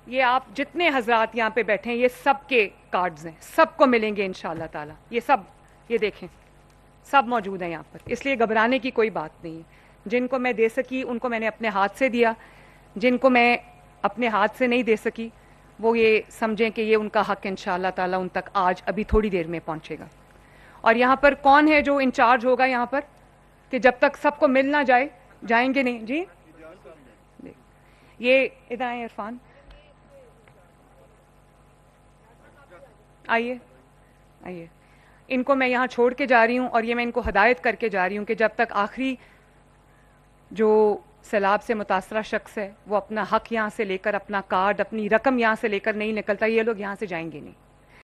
ये आप जितने हजरात यहाँ पे बैठे हैं, ये सबके कार्ड्स हैं, सबको मिलेंगे इंशाअल्लाह ताला। ये सब, ये देखें, सब मौजूद हैं यहाँ पर, इसलिए घबराने की कोई बात नहीं है। जिनको मैं दे सकी उनको मैंने अपने हाथ से दिया, जिनको मैं अपने हाथ से नहीं दे सकी वो ये समझें कि ये उनका हक इंशाअल्लाह ताला उन तक आज अभी थोड़ी देर में पहुंचेगा। और यहाँ पर कौन है जो इंचार्ज होगा यहाँ पर, कि जब तक सबको मिल ना जाए जाएंगे नहीं जी। ये इधर आए इरफान, आइए आइए। इनको मैं यहाँ छोड़ के जा रही हूँ और ये मैं इनको हदायत करके जा रही हूँ कि जब तक आखिरी जो सैलाब से मुतासरा शख्स है वो अपना हक यहाँ से लेकर, अपना कार्ड, अपनी रकम यहाँ से लेकर नहीं निकलता, ये लोग यहाँ से जाएंगे नहीं।